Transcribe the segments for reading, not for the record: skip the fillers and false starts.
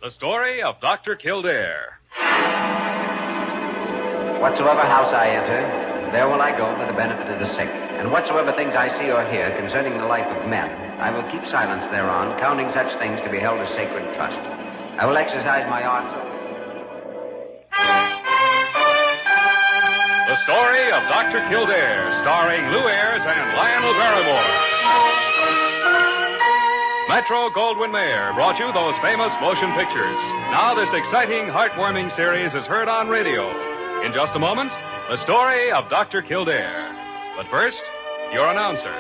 The story of Dr. Kildare. Whatsoever house I enter, there will I go for the benefit of the sick. And whatsoever things I see or hear concerning the life of men, I will keep silence thereon, counting such things to be held as sacred trust. I will exercise my art so... The story of Dr. Kildare, starring Ayres and Lionel Barrymore. Metro-Goldwyn-Mayer brought you those famous motion pictures. Now this exciting, heartwarming series is heard on radio. In just a moment, the story of Dr. Kildare. But first, your announcer.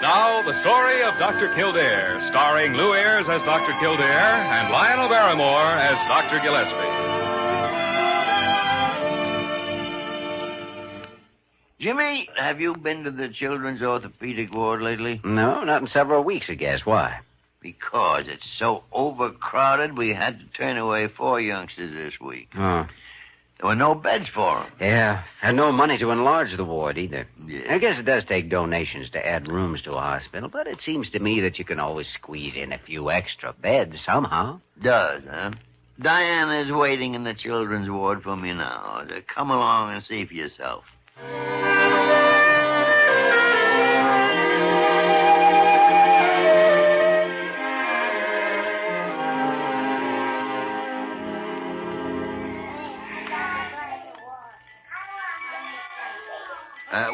Now, the story of Dr. Kildare, starring Ayres as Dr. Kildare and Lionel Barrymore as Dr. Gillespie. Jimmy, have you been to the children's orthopedic ward lately? No, not in several weeks, I guess. Why? Because it's so overcrowded, we had to turn away 4 youngsters this week. Oh. There were no beds for them. Yeah, had no money to enlarge the ward either. Yeah. I guess it does take donations to add rooms to a hospital, but it seems to me that you can always squeeze in a few extra beds somehow. Does, huh? Diana's waiting in the children's ward for me now. Come along and see for yourself.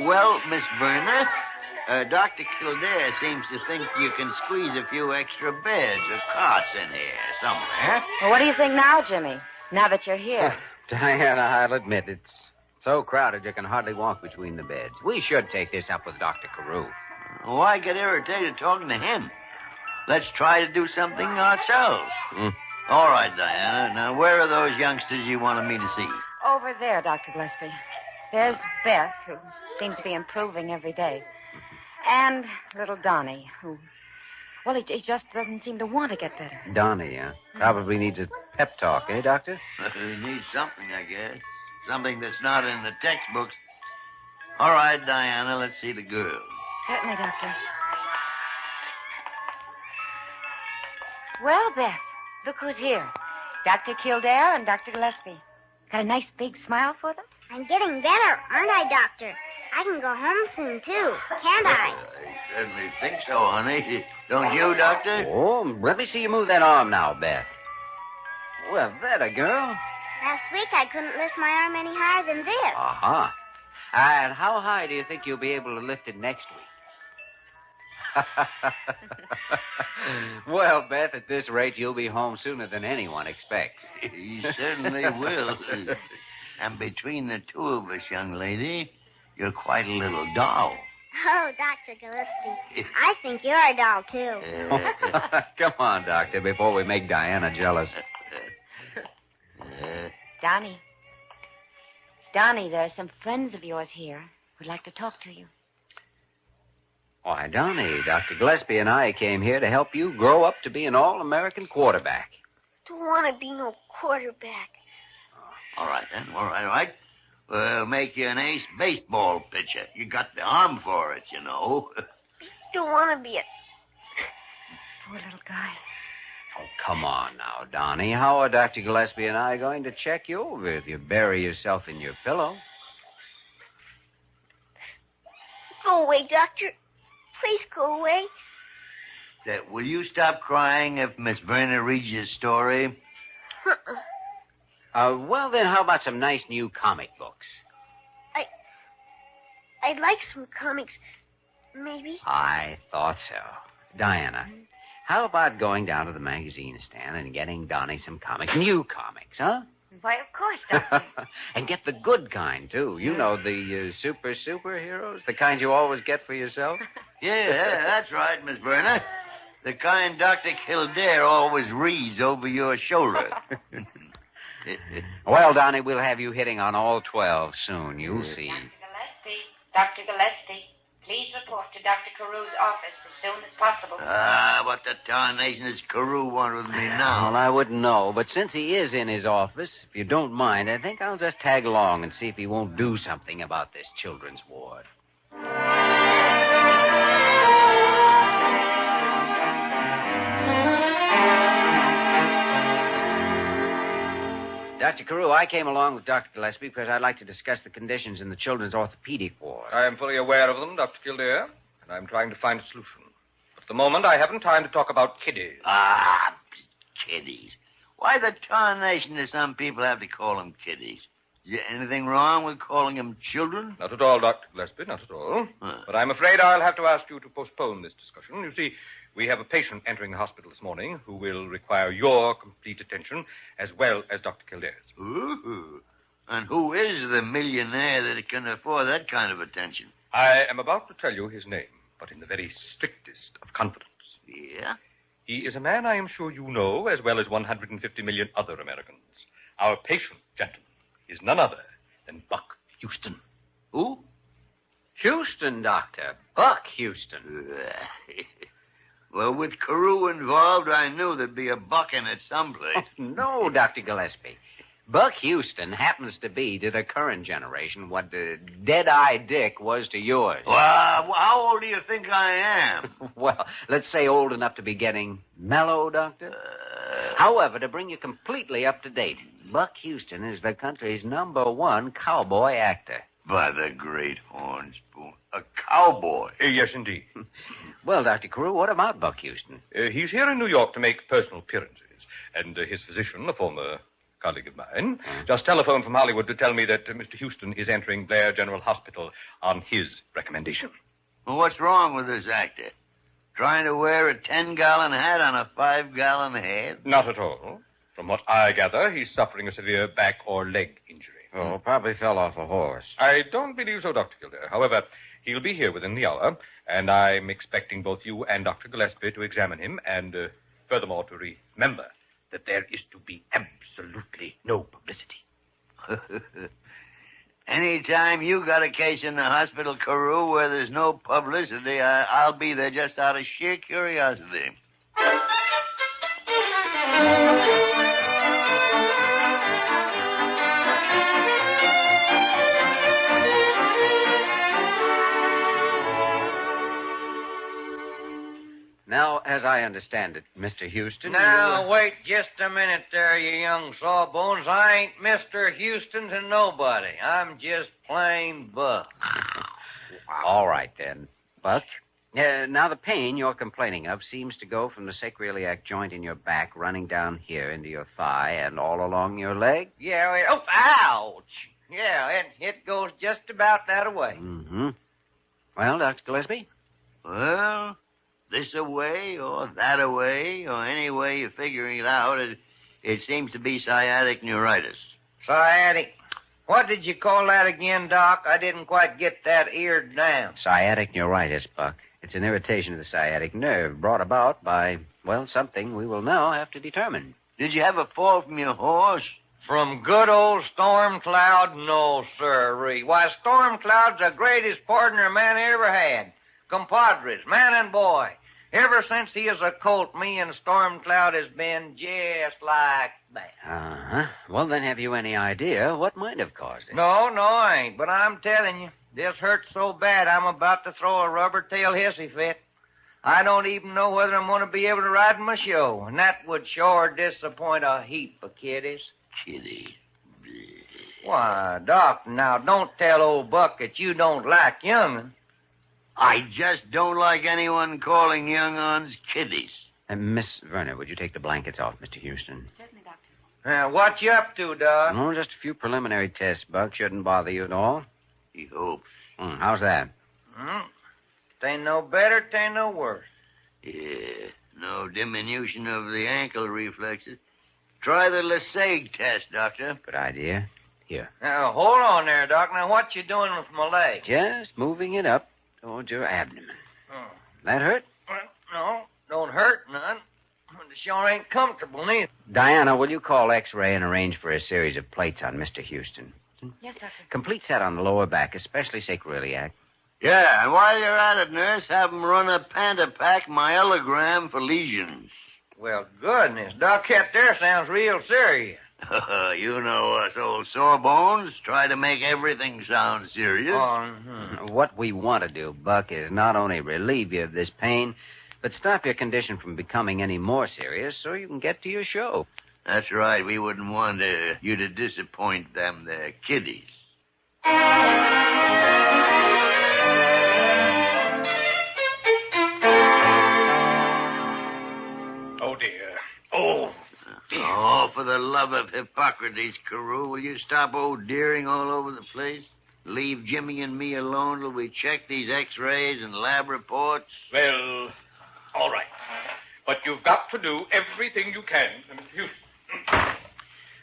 Well, Miss Verna, Dr. Kildare seems to think you can squeeze a few extra beds or cots in here somewhere. Well, what do you think now, Jimmy? Now that you're here. Diana, I'll admit it's so crowded you can hardly walk between the beds. We should take this up with Dr. Carew. Why get irritated talking to him? Let's try to do something ourselves. All right, Diana. Now, where are those youngsters you wanted me to see? Over there, Dr. Gillespie. There's Beth, who seems to be improving every day. And little Donnie, who... Well, he just doesn't seem to want to get better. Donnie, probably needs a pep talk, eh, Doctor? He needs something, I guess. Something that's not in the textbooks. All right, Diana, let's see the girls. Certainly, Doctor. Well, Beth, look who's here. Dr. Kildare and Dr. Gillespie. Got a nice big smile for them? I'm getting better, aren't I, Doctor? I can go home soon, too. Can't I? I certainly think so, honey. Don't you, Doctor? Oh, let me see you move that arm now, Beth. Well, that a girl. Last week I couldn't lift my arm any higher than this. Uh-huh. And how high do you think you'll be able to lift it next week? Well, Beth, at this rate, you'll be home sooner than anyone expects. He certainly will. And between the two of us, young lady, you're quite a little doll. Oh, Dr. Gillespie, I think you're a doll, too. Come on, Doctor, before we make Diana jealous. Donnie. Donnie, there are some friends of yours here who'd like to talk to you. Why, Donnie, Dr. Gillespie and I came here to help you grow up to be an all-American quarterback. Don't want to be no quarterback. All right, then. All right. We'll make you an ace baseball pitcher. You got the arm for it, you know. Don't want to be a... Poor little guy. Oh, come on now, Donnie. How are Dr. Gillespie and I going to check you over if you bury yourself in your pillow? Go away, Doctor. Please go away. Will you stop crying if Miss Verna reads you a story? Well, then, how about some nice new comic books? I'd like some comics, maybe. I thought so. Diana, how about going down to the magazine stand and getting Donnie some new comics, huh? Why, of course, Doctor. And get the good kind, too. You know, the superheroes, the kind you always get for yourself. Yeah, that's right, Miss Verna. The kind Dr. Kildare always reads over your shoulder. Well, Donnie, we'll have you hitting on all 12 soon. You'll see. Dr. Gillespie. Please report to Dr. Carew's office as soon as possible. What the tarnation does Carew want with me now? Well, I wouldn't know, but since he is in his office, if you don't mind, I think I'll just tag along and see if he won't do something about this children's ward. Dr. Carew, I came along with Dr. Gillespie because I'd like to discuss the conditions in the children's orthopedic ward. I am fully aware of them, Dr. Kildare, and I'm trying to find a solution. But at the moment, I haven't time to talk about kiddies. Kiddies. Why the tarnation do some people have to call them kiddies? Is there anything wrong with calling them children? Not at all, Dr. Gillespie, not at all. But I'm afraid I'll have to ask you to postpone this discussion. You see, we have a patient entering the hospital this morning who will require your complete attention as well as Dr. Kildare's. Ooh. And who is the millionaire that can afford that kind of attention? I am about to tell you his name, but in the very strictest of confidence. Yeah? He is a man I am sure you know as well as 150 million other Americans. Our patient, gentlemen, is none other than Buck Houston. Who? Houston, Doctor. Buck Houston. Well, with Carew involved, I knew there'd be a buck in it someplace. Oh, no, Dr. Gillespie. Buck Houston happens to be to the current generation what Dead-Eye Dick was to yours. Well, how old do you think I am? Well, let's say old enough to be getting mellow, Doctor. However, to bring you completely up to date, Buck Houston is the country's #1 cowboy actor. By the great horn spoon. A cowboy? Yes, indeed. Well, Dr. Carew, what about Buck Houston? He's here in New York to make personal appearances. And his physician, a former colleague of mine, just telephoned from Hollywood to tell me that Mr. Houston is entering Blair General Hospital on his recommendation. Well, what's wrong with this actor? Trying to wear a 10-gallon hat on a 5-gallon head? Not at all. From what I gather, he's suffering a severe back or leg injury. Oh, probably fell off a horse. I don't believe so, Dr. Kildare. However, he'll be here within the hour, and I'm expecting both you and Dr. Gillespie to examine him, and furthermore to remember that there is to be absolutely no publicity. Anytime you got a case in the hospital, Carew, where there's no publicity, I'll be there just out of sheer curiosity. Now, as I understand it, Mr. Houston... Now, wait just a minute there, you young sawbones. I ain't Mr. Houston to nobody. I'm just plain Buck. All right, then. Buck, now the pain you're complaining of seems to go from the sacroiliac joint in your back running down here into your thigh and all along your leg? Yeah, ouch! Yeah, it goes just about that way. Mm-hmm. Well, Dr. Gillespie? Well... this away or that away or any way you're figuring it out, it seems to be sciatic neuritis. Sciatic? What did you call that again, Doc? I didn't quite get that eared down. Sciatic neuritis, Buck. It's an irritation of the sciatic nerve brought about by, well, something we will now have to determine. Did you have a fall from your horse? From good old Storm Cloud? No, sirree. Why, Storm Cloud's the greatest partner a man ever had. Compadres, man and boy. Ever since he is a colt, me and Storm Cloud has been just like that. Uh-huh. Well, then, have you any idea what might have caused it? No, I ain't. But I'm telling you, this hurts so bad I'm about to throw a rubber-tail hissy fit. I don't even know whether I'm going to be able to ride my show, and that would sure disappoint a heap of kiddies. Kiddies? Why, Doc, now don't tell old Buck that you don't like young'un. I just don't like anyone calling young-uns kiddies. Miss Verner, would you take the blankets off, Mr. Houston? Certainly, Doctor. What you up to, Doc? Oh, just a few preliminary tests, Buck. Shouldn't bother you at all. He hopes. How's that? Tain't no better, tain't no worse. Yeah, no diminution of the ankle reflexes. Try the Lesage test, Doctor. Good idea. Here. Now, hold on there, Doc. Now, what you doing with my leg? Just moving it up towards your abdomen. That hurt? Well, no, don't hurt none. It sure ain't comfortable, neither. Diana, will you call X-ray and arrange for a series of plates on Mr. Houston? Yes, Doctor. Complete set on the lower back, especially sacroiliac. Yeah, and while you're at it, nurse, have 'em run a Pantapac myelogram for lesions. Well, goodness, Doc, that there sounds real serious. You know us old sawbones. Try to make everything sound serious. What we want to do, Buck, is not only relieve you of this pain, but stop your condition from becoming any more serious so you can get to your show. That's right. We wouldn't want you to disappoint them there kiddies. Oh, dear. Oh, dear. Oh, for the love of Hippocrates, Carew, will you stop deering all over the place? Leave Jimmy and me alone till we check these x-rays and lab reports? Well, all right. But you've got to do everything you can.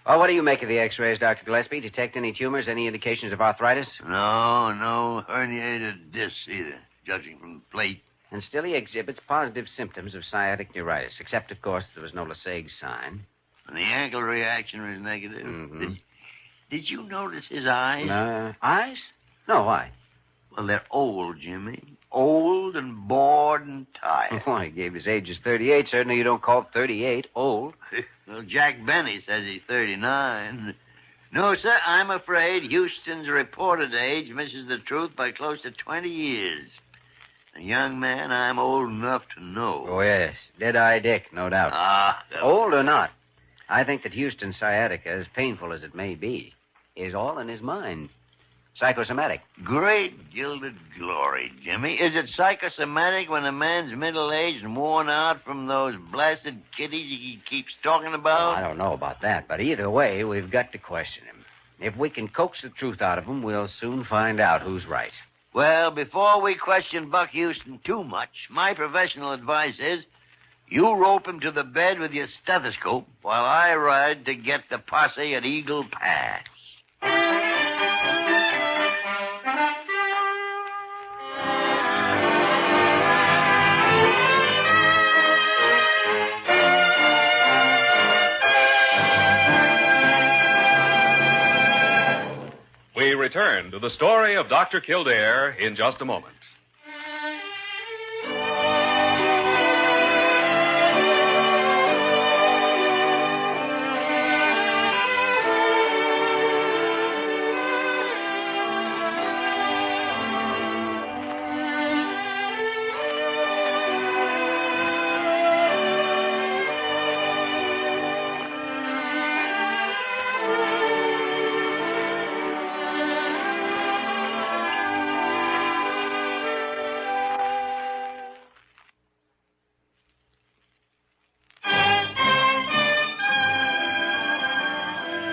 Well, what do you make of the x-rays, Dr. Gillespie? Detect any tumors, any indications of arthritis? No herniated discs either, judging from the plate. And still he exhibits positive symptoms of sciatic neuritis, except, of course, there was no Lasag's sign. And the ankle reaction was negative. Mm-hmm. Did you notice his eyes? Eyes? No, why? Well, they're old, Jimmy. Old and bored and tired. Well, he gave his age as 38. Certainly you don't call 38 old. Well, Jack Benny says he's 39. No, sir, I'm afraid Houston's reported age misses the truth by close to 20 years. A young man, I'm old enough to know. Oh, yes. Dead-eye Dick, no doubt. Old or not, I think that Houston's sciatica, as painful as it may be, is all in his mind. Psychosomatic. Great gilded glory, Jimmy. Is it psychosomatic when a man's middle-aged and worn out from those blasted kiddies he keeps talking about? I don't know about that, but either way, we've got to question him. If we can coax the truth out of him, we'll soon find out who's right. Well, before we question Buck Houston too much, my professional advice is you rope him to the bed with your stethoscope while I ride to get the posse at Eagle Pass. We return to the story of Dr. Kildare in just a moment.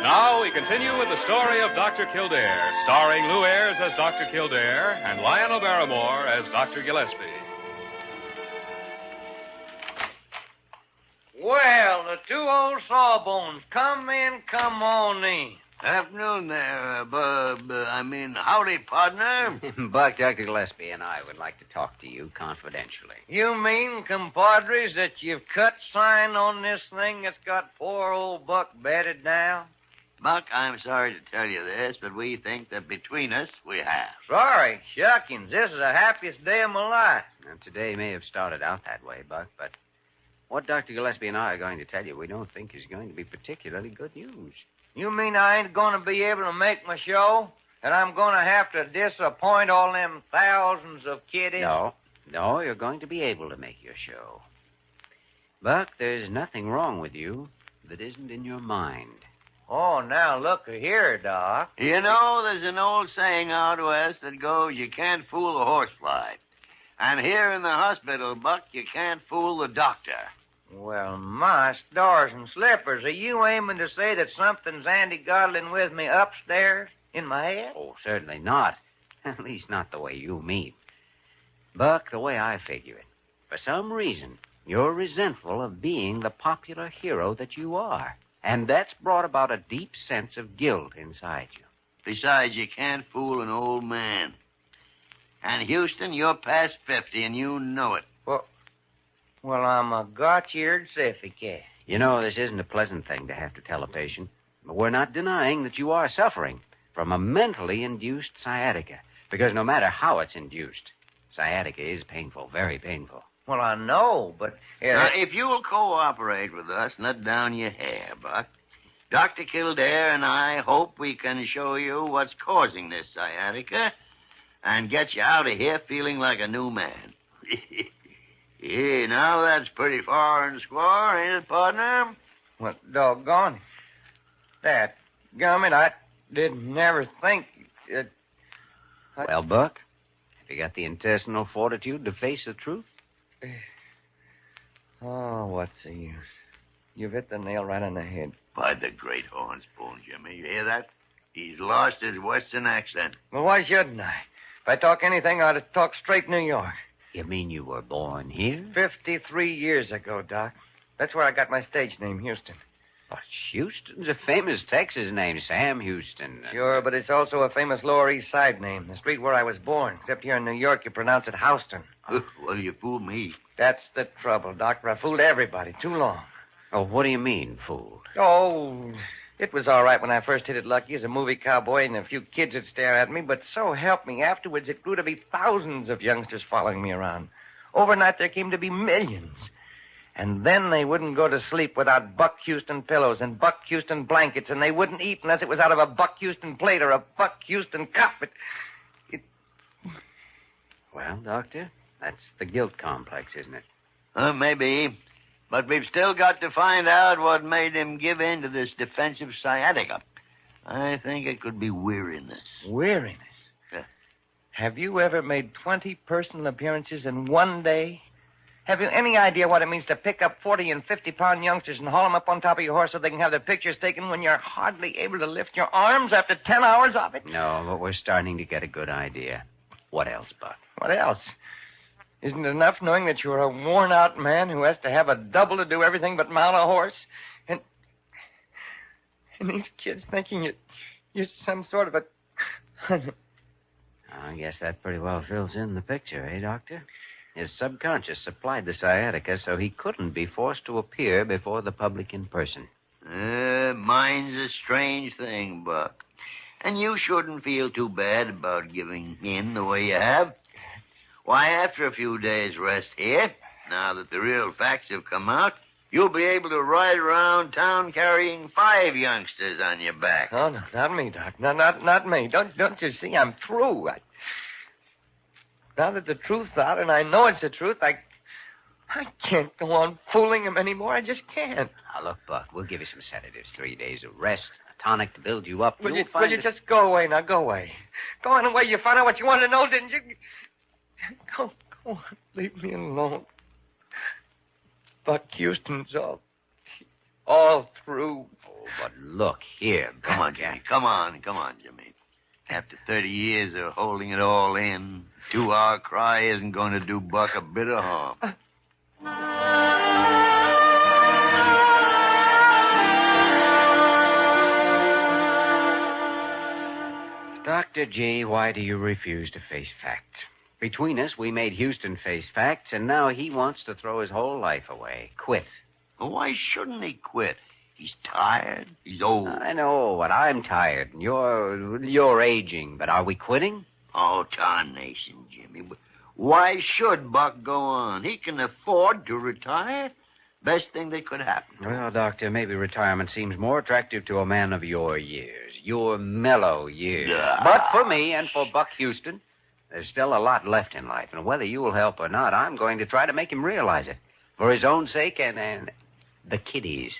Now we continue with the story of Dr. Kildare, starring Lou Ayres as Dr. Kildare and Lionel Barrymore as Dr. Gillespie. Well, the two old sawbones, come in, come on in. Afternoon there, howdy, partner. Buck, Dr. Gillespie and I would like to talk to you confidentially. You mean, compadres, that you've cut sign on this thing that's got poor old Buck bedded down? Buck, I'm sorry to tell you this, but we think that between us, we have. Sorry, shuckings. This is the happiest day of my life. Now, today may have started out that way, Buck, but what Dr. Gillespie and I are going to tell you, we don't think is going to be particularly good news. You mean I ain't going to be able to make my show? And I'm going to have to disappoint all them thousands of kiddies? No, you're going to be able to make your show. Buck, there's nothing wrong with you that isn't in your mind. Oh, now look here, Doc. You know, there's an old saying out west that goes, you can't fool a horsefly. And here in the hospital, Buck, you can't fool the doctor. Well, my stars and slippers, are you aiming to say that something's anti-godling with me upstairs in my head? Oh, certainly not. At least not the way you mean. Buck, the way I figure it, for some reason, you're resentful of being the popular hero that you are. And that's brought about a deep sense of guilt inside you. Besides, you can't fool an old man. And, Houston, you're past 50, and you know it. Well, I'm a got-eared sifficat. You know, this isn't a pleasant thing to have to tell a patient. But we're not denying that you are suffering from a mentally induced sciatica. Because no matter how it's induced, sciatica is painful, very painful. Well, I know, but... Now, if you'll cooperate with us, let down your hair, Buck. Dr. Kildare and I hope we can show you what's causing this sciatica and get you out of here feeling like a new man. Yeah, now that's pretty far and square, ain't it, partner? Well, doggone it. That gummit, I didn't never think... Well, Buck, have you got the intestinal fortitude to face the truth? Oh, what's the use? You've hit the nail right on the head. By the great horn spoon, Jimmy. You hear that? He's lost his western accent. Well, why shouldn't I? If I talk anything, I ought to talk straight New York. You mean you were born here? 53 years ago, Doc. That's where I got my stage name, Houston. But Houston's a famous Texas name, Sam Houston. Sure, but it's also a famous Lower East Side name, the street where I was born. Except here in New York, you pronounce it Houston. Well, you fooled me. That's the trouble, Doctor. I fooled everybody too long. Oh, what do you mean, fooled? Oh, it was all right when I first hit it lucky as a movie cowboy and a few kids would stare at me, but so help me, afterwards it grew to be thousands of youngsters following me around. Overnight there came to be millions. And then they wouldn't go to sleep without Buck Houston pillows and Buck Houston blankets, and they wouldn't eat unless it was out of a Buck Houston plate or a Buck Houston cup. Well, Doctor, that's the guilt complex, isn't it? Maybe. But we've still got to find out what made him give in to this defensive sciatica. I think it could be weariness. Weariness? Yeah. Have you ever made 20 personal appearances in one day? Have you any idea what it means to pick up 40 and 50-pound youngsters and haul them up on top of your horse so they can have their pictures taken when you're hardly able to lift your arms after 10 hours of it? No, but we're starting to get a good idea. What else, Buck? What else? Isn't it enough knowing that you're a worn-out man who has to have a double to do everything but mount a horse? And these kids thinking you're some sort of a... I guess that pretty well fills in the picture, eh, Doctor? His subconscious supplied the sciatica so he couldn't be forced to appear before the public in person. Mind's a strange thing, Buck. And you shouldn't feel too bad about giving in the way you have. Why, after a few days' rest here, now that the real facts have come out, you'll be able to ride around town carrying 5 youngsters on your back. Oh, no, not me, Doc. Not me. Don't you see? I'm through. Now that the truth's out, and I know it's the truth, I can't go on fooling him anymore. I just can't. Now, look, Buck, we'll give you some sedatives, 3 days of rest, a tonic to build you up. Will you just go away now? Go away. Go on away. You found out what you wanted to know, didn't you? Go on. Leave me alone. Buck Houston's all through. Oh, but look here, Buck. Come on, Jimmy. Come on, Jimmy. After 30 years of holding it all in, 2-hour cry isn't going to do Buck a bit of harm. Dr. G, why do you refuse to face facts? Between us, we made Houston face facts, and now he wants to throw his whole life away. Quit. Well, why shouldn't he quit? He's tired. He's old. I know, but I'm tired, and you're aging. But are we quitting? Oh, tarnation, Jimmy. Why should Buck go on? He can afford to retire. Best thing that could happen. Well, Doctor, maybe retirement seems more attractive to a man of your years, your mellow years. But for me and for Buck Houston, there's still a lot left in life, and whether you will help or not, I'm going to try to make him realize it. For his own sake and the kiddies.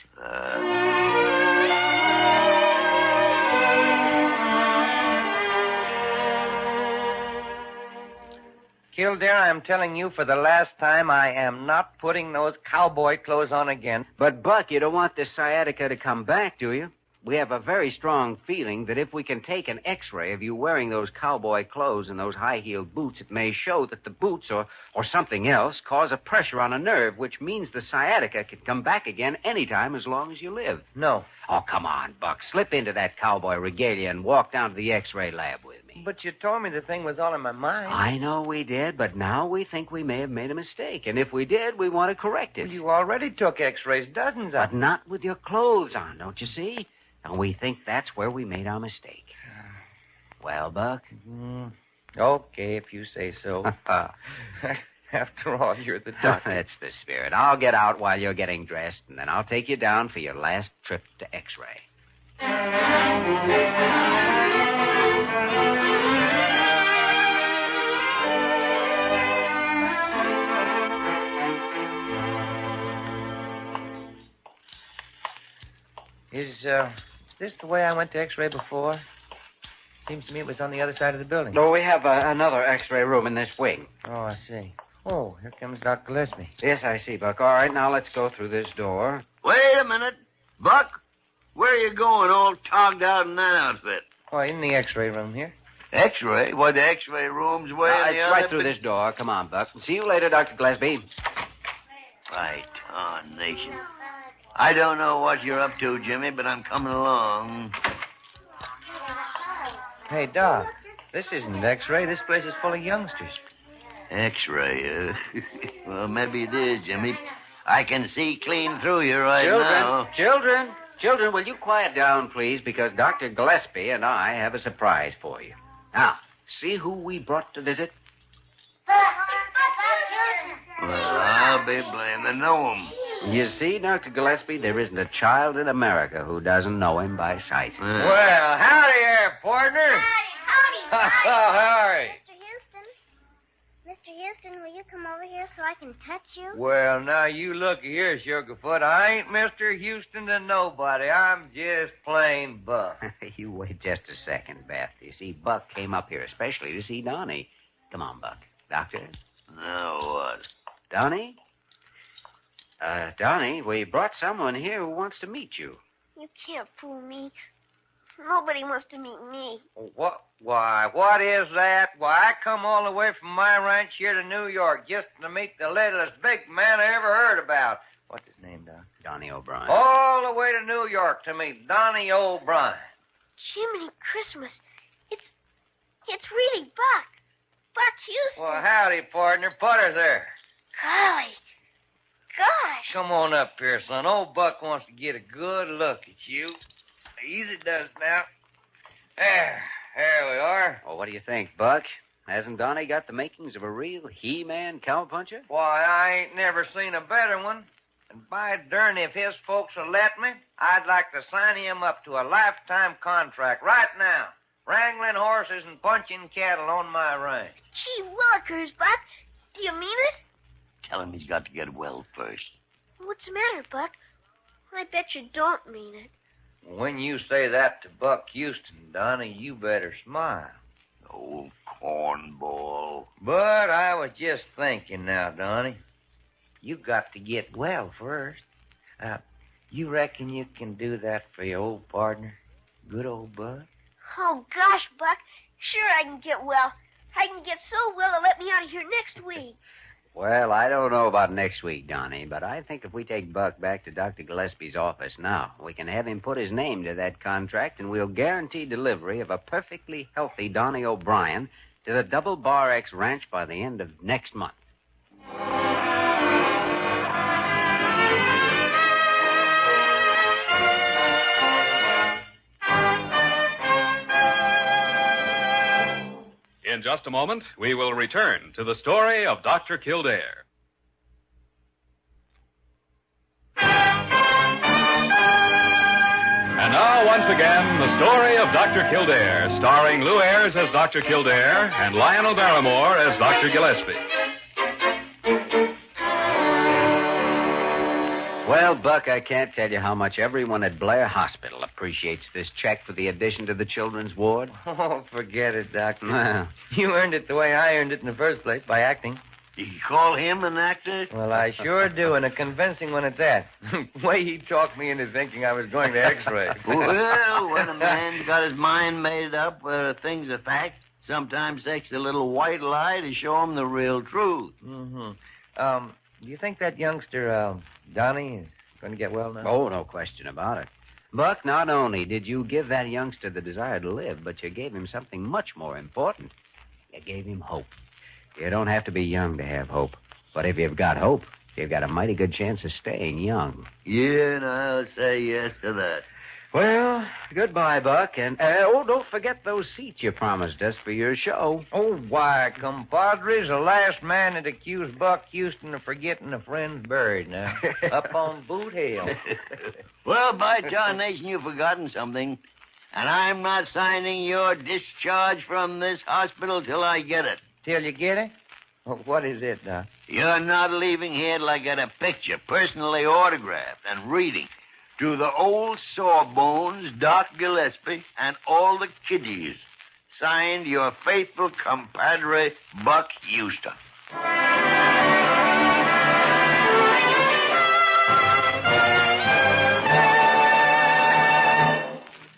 Kildare, I'm telling you for the last time, I am not putting those cowboy clothes on again. But, Buck, you don't want this sciatica to come back, do you? We have a very strong feeling that if we can take an X-ray of you wearing those cowboy clothes and those high-heeled boots, it may show that the boots or something else cause a pressure on a nerve, which means the sciatica can come back again anytime as long as you live. No. Oh, come on, Buck. Slip into that cowboy regalia and walk down to the X-ray lab with me. But you told me the thing was all in my mind. I know we did, but now we think we may have made a mistake. And if we did, we want to correct it. Well, you already took X-rays, dozens of But them. not with your clothes on, don't you see? And we think that's where we made our mistake. Well, Buck? Okay, if you say so. After all, you're the doctor. That's the spirit. I'll get out while you're getting dressed, and then I'll take you down for your last trip to X-ray. Is this the way I went to X-ray before? Seems to me it was on the other side of the building. No, we have another X-ray room in this wing. Oh, I see. Oh, here comes Dr. Gillespie. Yes, I see, Buck. All right, now let's go through this door. Wait a minute. Buck, where are you going all togged out in that outfit? Oh, in the X-ray room here. X-ray? Why, the X-ray room's way in the It's other... right through this door. Come on, Buck. See you later, Dr. Gillespie. By tarnation. I don't know what you're up to, Jimmy, but I'm coming along. Hey, Doc, this isn't X-ray. This place is full of youngsters. X-ray, well, maybe it is, Jimmy. I can see clean through you right now. Children, will you quiet down, please? Because Dr. Gillespie and I have a surprise for you. Now, see who we brought to visit? Well, I'll be blamed. I know him. You see, Dr. Gillespie, there isn't a child in America who doesn't know him by sight. Well, howdy there, partner. Howdy. Howdy. Mr. Houston, will you come over here so I can touch you? Well, now, you look here, Sugarfoot. I ain't Mr. Houston to nobody. I'm just plain Buck. You wait just a second, Beth. You see, Buck came up here especially to see Donnie. Come on, Buck. Doctor? Now what? Donnie? Donnie, we brought someone here who wants to meet you. You can't fool me. Nobody wants to meet me. What? Why, what is that? Why, I come all the way from my ranch here to New York just to meet the littlest big man I ever heard about. What's his name, Doc? Donnie O'Brien. All the way to New York to meet Donnie O'Brien. Jiminy Christmas. It's really Buck. Buck Houston. Well, howdy, partner. Put her there. Golly. Gosh. Come on up here, son. Old Buck wants to get a good look at you. Easy does now. There we are. Well, what do you think, Buck? Hasn't Donnie got the makings of a real He-Man cowpuncher? Why, I ain't never seen a better one. And by darn, if his folks will let me, I'd like to sign him up to a lifetime contract right now. Wrangling horses and punching cattle on my ranch. Gee willikers, Buck. Do you mean it? Tell him he's got to get well first. What's the matter, Buck? I bet you don't mean it. When you say that to Buck Houston, Donnie, you better smile. Old cornball. But I was just thinking now, Donnie. You got to get well first. You reckon you can do that for your old partner, good old Buck? Oh, gosh, Buck. Sure I can get well. I can get so well they'll let me out of here next week. Well, I don't know about next week, Donnie, but I think if we take Buck back to Dr. Gillespie's office now, we can have him put his name to that contract, and we'll guarantee delivery of a perfectly healthy Donnie O'Brien to the Double Bar X Ranch by the end of next month. In just a moment, we will return to the story of Dr. Kildare. And now, once again, the story of Dr. Kildare, starring Lou Ayres as Dr. Kildare and Lionel Barrymore as Dr. Gillespie. Well, Buck, I can't tell you how much everyone at Blair Hospital appreciates this check for the addition to the children's ward. Oh, forget it, Doctor. Well, You earned it the way I earned it in the first place, by acting. You call him an actor? Well, I sure do, and a convincing one at that. The way he talked me into thinking I was going to X-ray. Well, when a man's got his mind made up where a thing's a fact, sometimes takes a little white lie to show him the real truth. Mm-hmm. Do you think that youngster, Donnie, is going to get well now? oh, no question about it. Buck, not only did you give that youngster the desire to live, but you gave him something much more important. You gave him hope. You don't have to be young to have hope. But if you've got hope, you've got a mighty good chance of staying young. Yeah, and I'll say yes to that. Well, goodbye, Buck. And, don't forget those seats you promised us for your show. Oh, why, compadres, the last man that accused Buck Houston of forgetting a friend's buried now. Up on Boot Hill. Well, by tarnation, you've forgotten something. And I'm not signing your discharge from this hospital till I get it. Till you get it? Oh, what is it, Doc? You're not leaving here till I get a picture, personally autographed and reading. To the old sawbones, Doc Gillespie, and all the kiddies. Signed, your faithful compadre, Buck Houston.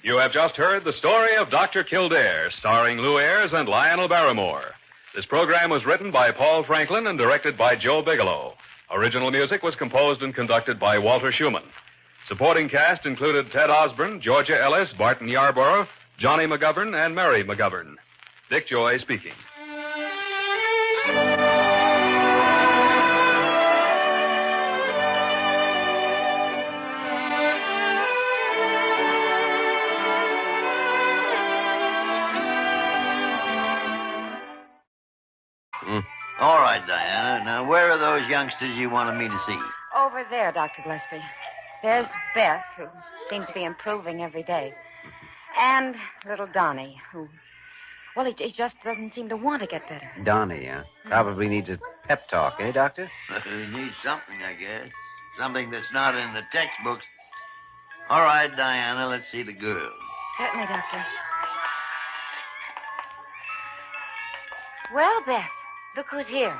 You have just heard the story of Dr. Kildare, starring Lou Ayres and Lionel Barrymore. This program was written by Paul Franklin and directed by Joe Bigelow. Original music was composed and conducted by Walter Schumann. Supporting cast included Ted Osborne, Georgia Ellis, Barton Yarborough, Johnny McGovern, and Mary McGovern. Dick Joy speaking. All right, Diana. Now, where are those youngsters you wanted me to see? Over there, Dr. Gillespie. There's Beth, who seems to be improving every day. And little Donnie, who... Well, he just doesn't seem to want to get better. Donnie, probably needs a pep talk, eh, Doctor? He needs something, I guess. Something that's not in the textbooks. All right, Diana, let's see the girls. Certainly, Doctor. Well, Beth, look who's here.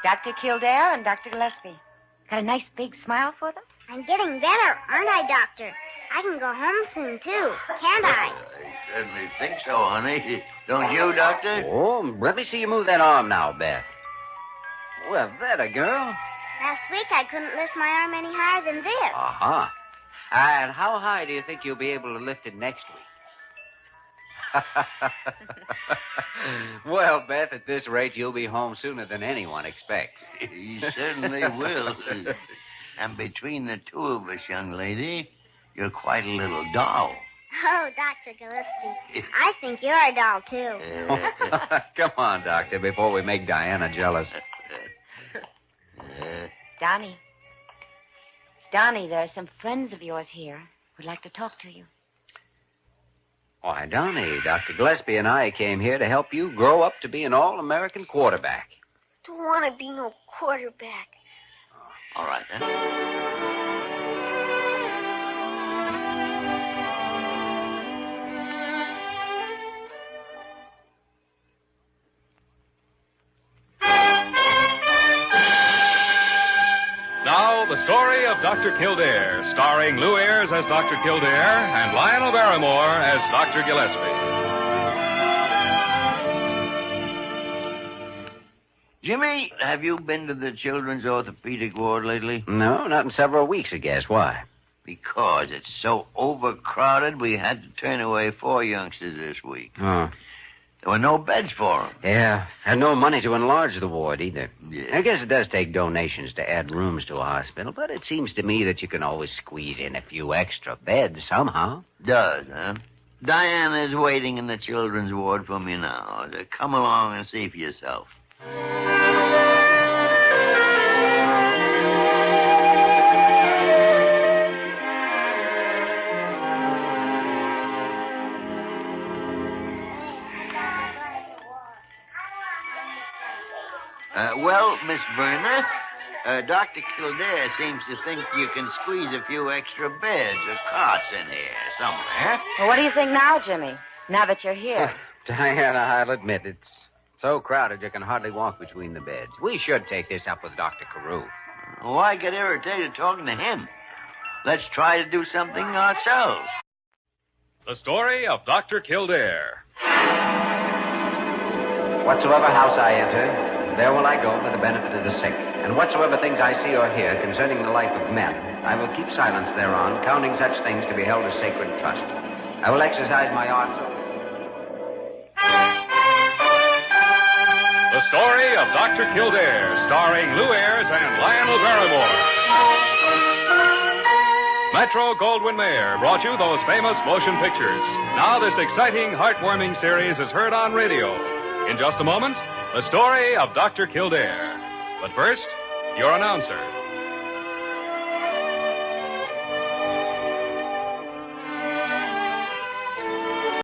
Dr. Kildare and Dr. Gillespie. Got a nice big smile for them? I'm getting better, aren't I, Doctor? I can go home soon, too. Can't I? I certainly think so, honey. Don't you, Doctor? Oh, let me see you move that arm now, Beth. Well, that a girl. Last week I couldn't lift my arm any higher than this. Uh-huh. And how high do you think you'll be able to lift it next week? Well, Beth, at this rate, you'll be home sooner than anyone expects. He certainly will. And between the two of us, young lady, you're quite a little doll. Oh, Dr. Gillespie, I think you're a doll, too. Come on, Doctor, before we make Diana jealous. Donnie. Donnie, there are some friends of yours here who'd like to talk to you. Why, Donnie, Dr. Gillespie and I came here to help you grow up to be an all-American quarterback. Don't want to be no quarterback. All right, then. Now, the story of Dr. Kildare, starring Lou Ayres as Dr. Kildare and Lionel Barrymore as Dr. Gillespie. Jimmy, have you been to the children's orthopedic ward lately? No, not in several weeks, I guess. Why? Because it's so overcrowded, we had to turn away 4 youngsters this week. Oh. There were no beds for them. Yeah, and no money to enlarge the ward either. Yeah. I guess it does take donations to add rooms to a hospital, but it seems to me that you can always squeeze in a few extra beds somehow. Does, huh? Diana's waiting in the children's ward for me now. Come along and see for yourself. Well, Miss Verner, Dr. Kildare seems to think you can squeeze a few extra beds or cots in here somewhere. Well, what do you think now, Jimmy? Now that you're here. Diana, I'll admit it's so crowded you can hardly walk between the beds. We should take this up with Dr. Carew. Why get irritated talking to him? Let's try to do something ourselves. The story of Dr. Kildare. Whatsoever house I enter, there will I go for the benefit of the sick. And whatsoever things I see or hear concerning the life of men, I will keep silence thereon, counting such things to be held as sacred trust. I will exercise my art so... The story of Dr. Kildare, starring Lou Ayres and Lionel Barrymore. Metro-Goldwyn-Mayer brought you those famous motion pictures. Now this exciting, heartwarming series is heard on radio. In just a moment, the story of Dr. Kildare. But first, your announcer.